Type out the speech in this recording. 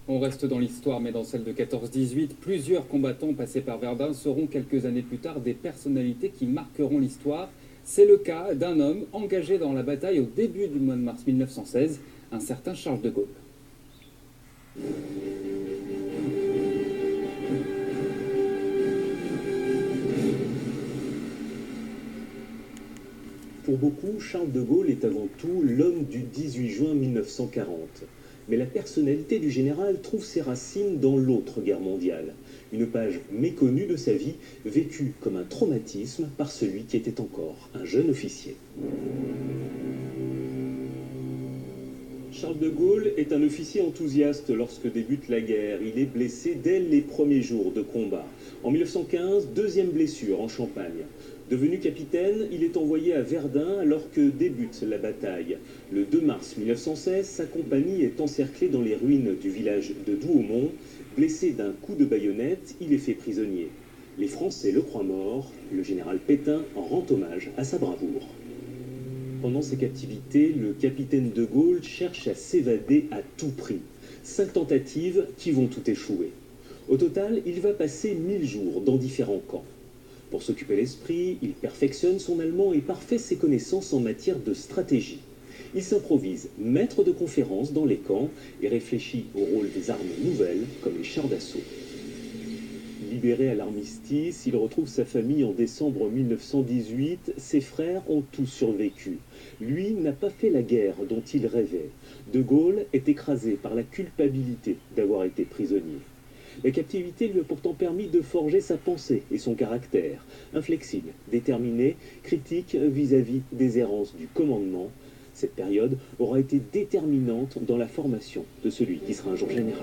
On reste dans l'histoire, mais dans celle de 14-18, plusieurs combattants passés par Verdun seront quelques années plus tard des personnalités qui marqueront l'histoire. C'est le cas d'un homme engagé dans la bataille au début du mois de mars 1916, un certain Charles de Gaulle. Pour beaucoup, Charles de Gaulle est avant tout l'homme du 18 juin 1940. Mais la personnalité du général trouve ses racines dans l'autre guerre mondiale. Une page méconnue de sa vie, vécue comme un traumatisme par celui qui était encore un jeune officier. Charles de Gaulle est un officier enthousiaste lorsque débute la guerre. Il est blessé dès les premiers jours de combat. En 1915, deuxième blessure en Champagne. Devenu capitaine, il est envoyé à Verdun alors que débute la bataille. Le 2 mars 1916, sa compagnie est encerclée dans les ruines du village de Douaumont. Blessé d'un coup de baïonnette, il est fait prisonnier. Les Français le croient mort. Le général Pétain rend hommage à sa bravoure. Pendant ses captivités, le capitaine de Gaulle cherche à s'évader à tout prix. 5 tentatives qui vont tout échouer. Au total, il va passer 1000 jours dans différents camps. Pour s'occuper l'esprit, il perfectionne son allemand et parfait ses connaissances en matière de stratégie. Il s'improvise maître de conférences dans les camps et réfléchit au rôle des armes nouvelles comme les chars d'assaut. Libéré à l'armistice, il retrouve sa famille en décembre 1918. Ses frères ont tous survécu. Lui n'a pas fait la guerre dont il rêvait. De Gaulle est écrasé par la culpabilité d'avoir été prisonnier. La captivité lui a pourtant permis de forger sa pensée et son caractère. Inflexible, déterminé, critique vis-à-vis des errances du commandement. Cette période aura été déterminante dans la formation de celui qui sera un jour général.